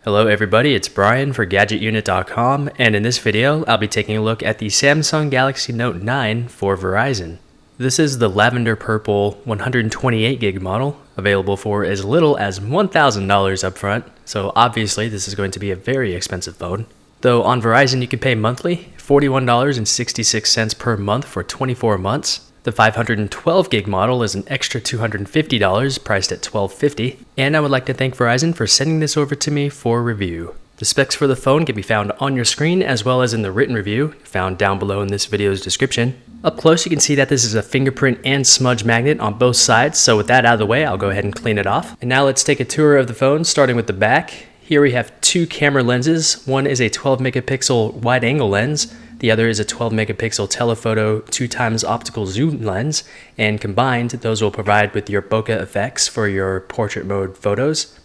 Hello everybody, it's Brian for GadgetUnit.com, and in this video I'll be taking a look at the Samsung Galaxy Note 9 for Verizon. This is the lavender purple 128 gig model, available for as little as $1,000 upfront, so obviously this is going to be a very expensive phone. Though on Verizon you can pay monthly, $41.66 per month for 24 months. The 512 gig model is an extra $250, priced at $1250, and I would like to thank Verizon for sending this over to me for review. The specs for the phone can be found on your screen as well as in the written review, found down below in this video's description. Up close you can see that this is a fingerprint and smudge magnet on both sides, so with that out of the way, I'll go ahead and clean it off. And now let's take a tour of the phone, starting with the back. Here we have two camera lenses. One is a 12 megapixel wide angle lens. The other is a 12 megapixel telephoto 2x optical zoom lens, and combined, those will provide with your bokeh effects for your portrait mode photos.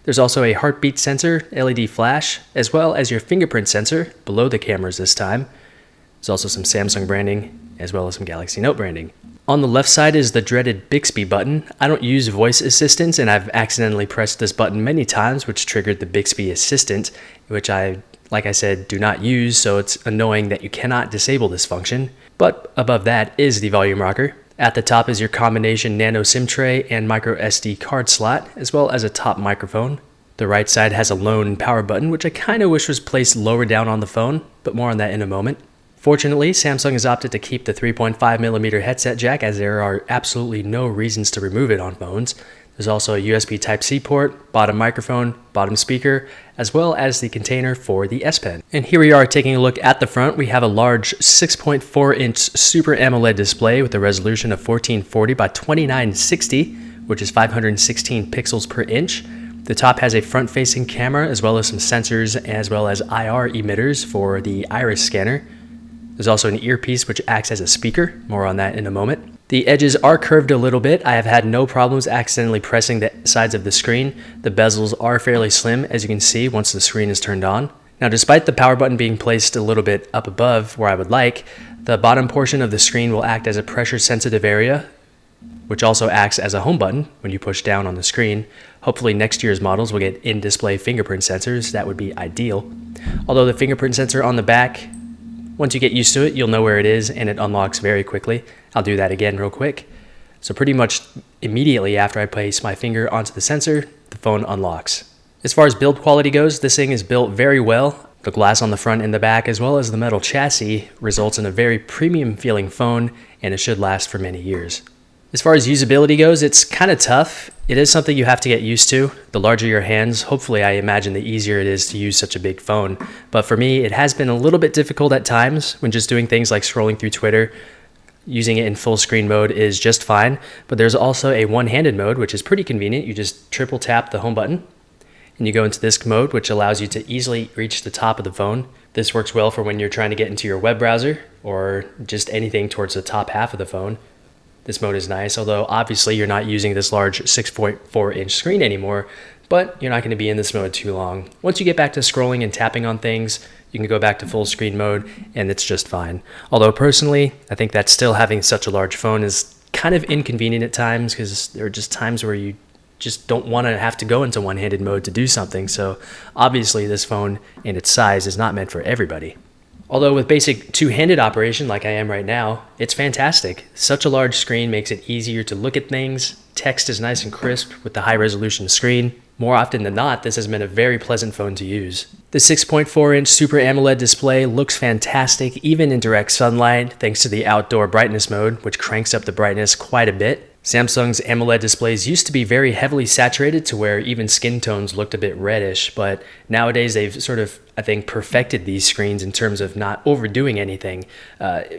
There's also a heartbeat sensor, LED flash, as well as your fingerprint sensor below the cameras this time. There's also some Samsung branding, as well as some Galaxy Note branding. On the left side is the dreaded Bixby button. I don't use voice assistants, and I've accidentally pressed this button many times, which triggered the Bixby Assistant, which like I said, do not use, so it's annoying that you cannot disable this function. But above that is the volume rocker. At the top is your combination nano SIM tray and micro SD card slot, as well as a top microphone. The right side has a lone power button, which I kind of wish was placed lower down on the phone, but more on that in a moment. Fortunately, Samsung has opted to keep the 3.5mm headset jack, as there are absolutely no reasons to remove it on phones. There's also a USB Type-C port, bottom microphone, bottom speaker, as well as the container for the S Pen. And here we are taking a look at the front. We have a large 6.4-inch Super AMOLED display with a resolution of 1440 by 2960, which is 516 pixels per inch. The top has a front-facing camera, as well as some sensors, as well as IR emitters for the iris scanner. There's also an earpiece which acts as a speaker, more on that in a moment. The edges are curved a little bit. I have had no problems accidentally pressing the sides of the screen. The bezels are fairly slim, as you can see once the screen is turned on. Now, despite the power button being placed a little bit up above where I would like, the bottom portion of the screen will act as a pressure sensitive area, which also acts as a home button when you push down on the screen. Hopefully next year's models will get in-display fingerprint sensors. That would be ideal. Although the fingerprint sensor on the back, once you get used to it, you'll know where it is, and it unlocks very quickly. I'll do that again real quick. So pretty much immediately after I place my finger onto the sensor, the phone unlocks. As far as build quality goes, this thing is built very well. The glass on the front and the back, as well as the metal chassis, results in a very premium feeling phone, and it should last for many years. As far as usability goes, it's kind of tough. It is something you have to get used to. The larger your hands, hopefully I imagine the easier it is to use such a big phone. But for me, it has been a little bit difficult at times when just doing things like scrolling through Twitter. Using it in full screen mode is just fine, but there's also a one-handed mode, which is pretty convenient. You just triple tap the home button, and you go into this mode, which allows you to easily reach the top of the phone. This works well for when you're trying to get into your web browser, or just anything towards the top half of the phone. This mode is nice, although obviously you're not using this large 6.4-inch screen anymore, but you're not going to be in this mode too long. Once you get back to scrolling and tapping on things, you can go back to full screen mode, and it's just fine. Although personally, I think that still having such a large phone is kind of inconvenient at times, because there are just times where you just don't want to have to go into one-handed mode to do something, so obviously this phone and its size is not meant for everybody. Although with basic two-handed operation like I am right now, it's fantastic. Such a large screen makes it easier to look at things. Text is nice and crisp with the high-resolution screen. More often than not, this has been a very pleasant phone to use. The 6.4-inch Super AMOLED display looks fantastic even in direct sunlight, thanks to the outdoor brightness mode, which cranks up the brightness quite a bit. Samsung's AMOLED displays used to be very heavily saturated to where even skin tones looked a bit reddish, but nowadays they've sort of, I think, perfected these screens in terms of not overdoing anything.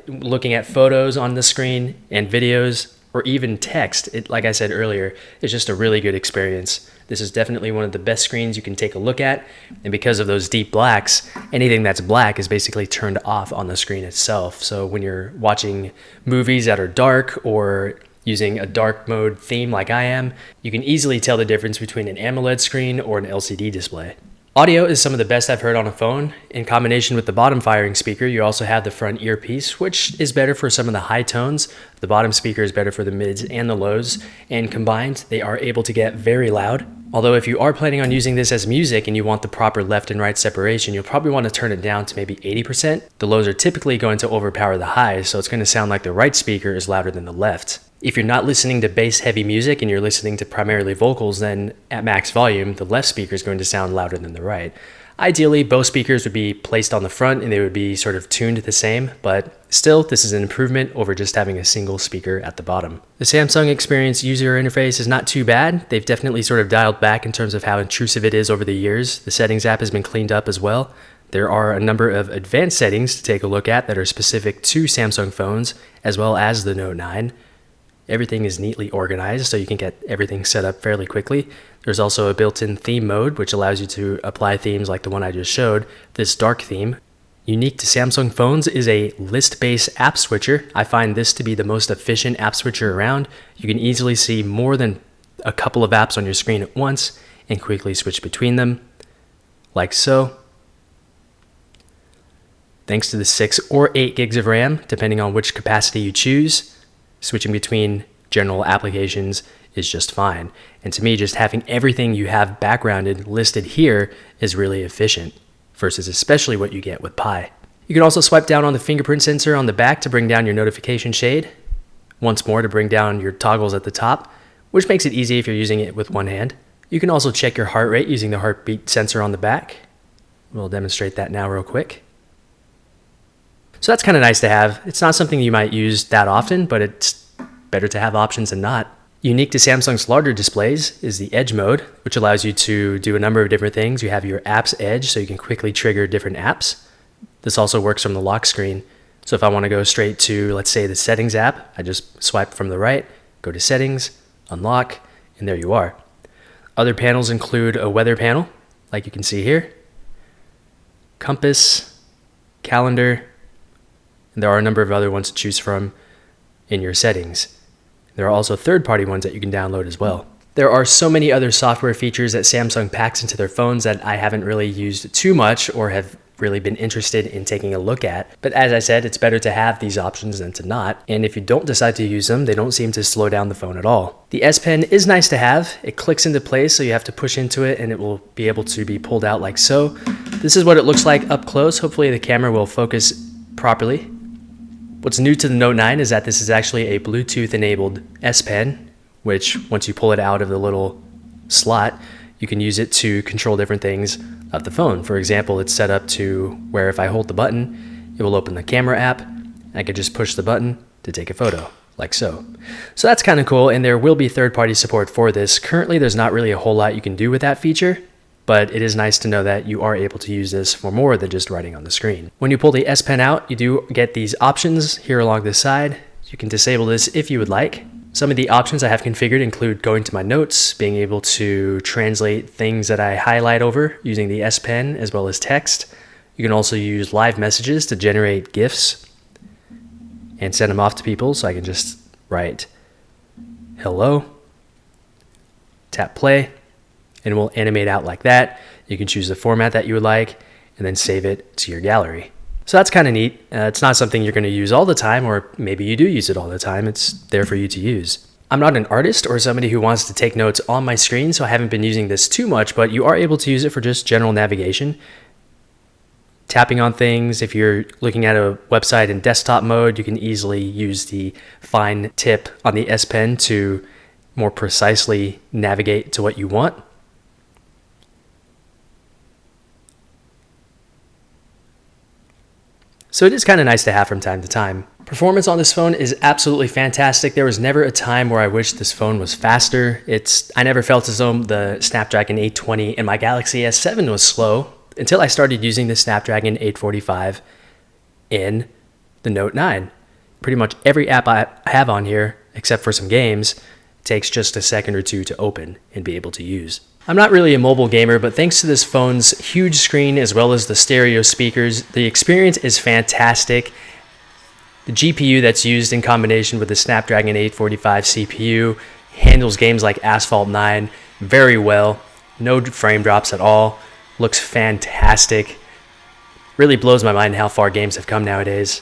Looking at photos on the screen and videos, or even text, like I said earlier, it's just a really good experience. This is definitely one of the best screens you can take a look at, and because of those deep blacks, anything that's black is basically turned off on the screen itself. So when you're watching movies that are dark or using a dark mode theme like I am, you can easily tell the difference between an AMOLED screen or an LCD display. Audio is some of the best I've heard on a phone. In combination with the bottom firing speaker, you also have the front earpiece, which is better for some of the high tones. The bottom speaker is better for the mids and the lows, and combined, they are able to get very loud. Although if you are planning on using this as music and you want the proper left and right separation, you'll probably want to turn it down to maybe 80%. The lows are typically going to overpower the highs, so it's going to sound like the right speaker is louder than the left. If you're not listening to bass-heavy music and you're listening to primarily vocals, then at max volume, the left speaker is going to sound louder than the right. Ideally, both speakers would be placed on the front and they would be sort of tuned the same, but still, this is an improvement over just having a single speaker at the bottom. The Samsung Experience user interface is not too bad. They've definitely sort of dialed back in terms of how intrusive it is over the years. The settings app has been cleaned up as well. There are a number of advanced settings to take a look at that are specific to Samsung phones, as well as the Note 9. Everything is neatly organized, so you can get everything set up fairly quickly. There's also a built-in theme mode, which allows you to apply themes like the one I just showed, this dark theme. Unique to Samsung phones is a list-based app switcher. I find this to be the most efficient app switcher around. You can easily see more than a couple of apps on your screen at once and quickly switch between them, like so. Thanks to the 6 or 8 gigs of RAM, depending on which capacity you choose, switching between general applications is just fine. And to me, just having everything you have backgrounded listed here is really efficient, versus especially what you get with Pi. You can also swipe down on the fingerprint sensor on the back to bring down your notification shade, once more to bring down your toggles at the top, which makes it easy if you're using it with one hand. You can also check your heart rate using the heartbeat sensor on the back. We'll demonstrate that now real quick. So that's kind of nice to have. It's not something you might use that often, but it's better to have options than not. Unique to Samsung's larger displays is the Edge mode, which allows you to do a number of different things. You have your apps edge, so you can quickly trigger different apps. This also works from the lock screen. So if I want to go straight to, let's say, the settings app, I just swipe from the right, go to settings, unlock, and there you are. Other panels include a weather panel, like you can see here, compass, calendar, and there are a number of other ones to choose from in your settings. There are also third-party ones that you can download as well. There are so many other software features that Samsung packs into their phones that I haven't really used too much or have really been interested in taking a look at. But as I said, it's better to have these options than to not. And if you don't decide to use them, they don't seem to slow down the phone at all. The S Pen is nice to have. It clicks into place, so you have to push into it and it will be able to be pulled out like so. This is what it looks like up close. Hopefully the camera will focus properly. What's new to the Note 9 is that this is actually a Bluetooth-enabled S Pen, which once you pull it out of the little slot, you can use it to control different things of the phone. For example, it's set up to where if I hold the button, it will open the camera app, and I could just push the button to take a photo, like so. So that's kind of cool, and there will be third-party support for this. Currently, there's not really a whole lot you can do with that feature, but it is nice to know that you are able to use this for more than just writing on the screen. When you pull the S Pen out, you do get these options here along this side. You can disable this if you would like. Some of the options I have configured include going to my notes, being able to translate things that I highlight over using the S Pen as well as text. You can also use live messages to generate GIFs and send them off to people, so I can just write hello, tap play, and it will animate out like that. You can choose the format that you would like and then save it to your gallery. So that's kind of neat. It's not something you're going to use all the time, or maybe you do use it all the time. It's there for you to use. I'm not an artist or somebody who wants to take notes on my screen, so I haven't been using this too much, but you are able to use it for just general navigation. Tapping on things, if you're looking at a website in desktop mode, you can easily use the fine tip on the S Pen to more precisely navigate to what you want. So it is kind of nice to have from time to time. Performance on this phone is absolutely fantastic. There was never a time where I wished this phone was faster. I never felt as though the Snapdragon 820 and my Galaxy S7 was slow until I started using the Snapdragon 845 in the Note 9. Pretty much every app I have on here, except for some games, takes just a second or two to open and be able to use. I'm not really a mobile gamer, but thanks to this phone's huge screen as well as the stereo speakers, the experience is fantastic. The GPU that's used in combination with the Snapdragon 845 CPU handles games like Asphalt 9 very well. No frame drops at all. Looks fantastic. Really blows my mind how far games have come nowadays.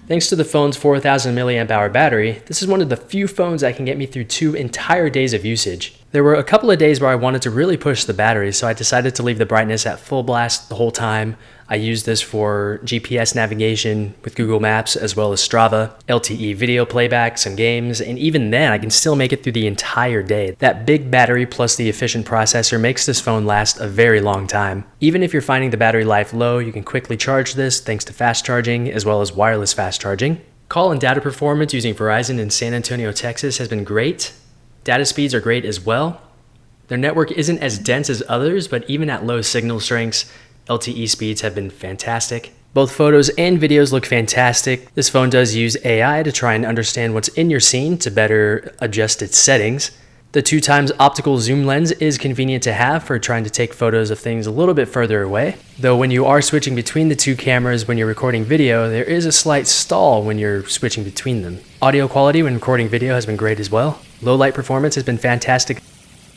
Thanks to the phone's 4000 mAh battery, this is one of the few phones that can get me through 2 entire days of usage. There were a couple of days where I wanted to really push the battery, so I decided to leave the brightness at full blast the whole time. I used this for GPS navigation with Google Maps as well as Strava, LTE video playback, some games, and even then I can still make it through the entire day. That big battery plus the efficient processor makes this phone last a very long time. Even if you're finding the battery life low, you can quickly charge this thanks to fast charging as well as wireless fast charging. Call and data performance using Verizon in San Antonio, Texas has been great. Data speeds are great as well. Their network isn't as dense as others, but even at low signal strengths, LTE speeds have been fantastic. Both photos and videos look fantastic. This phone does use AI to try and understand what's in your scene to better adjust its settings. The 2x optical zoom lens is convenient to have for trying to take photos of things a little bit further away. Though when you are switching between the two cameras when you're recording video, there is a slight stall when you're switching between them. Audio quality when recording video has been great as well. Low light performance has been fantastic.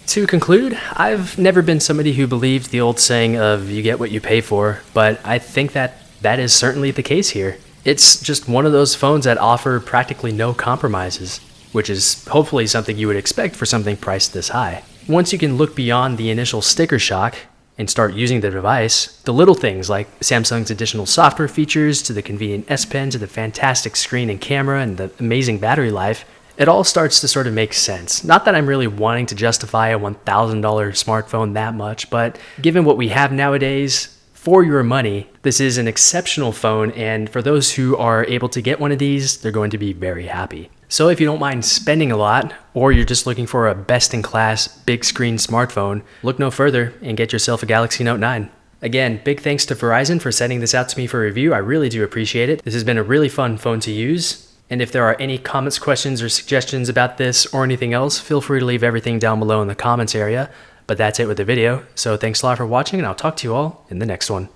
To conclude, I've never been somebody who believed the old saying of you get what you pay for, but I think that is certainly the case here. It's just one of those phones that offer practically no compromises, which is hopefully something you would expect for something priced this high. Once you can look beyond the initial sticker shock and start using the device, the little things like Samsung's additional software features to the convenient S Pen to the fantastic screen and camera and the amazing battery life, it all starts to sort of make sense. Not that I'm really wanting to justify a $1,000 smartphone that much, but given what we have nowadays, for your money, this is an exceptional phone, and for those who are able to get one of these, they're going to be very happy. So if you don't mind spending a lot, or you're just looking for a best-in-class big screen smartphone, look no further and get yourself a Galaxy Note 9. Again, big thanks to Verizon for sending this out to me for review. I really do appreciate it. This has been a really fun phone to use. And if there are any comments, questions, or suggestions about this or anything else, feel free to leave everything down below in the comments area. But that's it with the video. So thanks a lot for watching, and I'll talk to you all in the next one.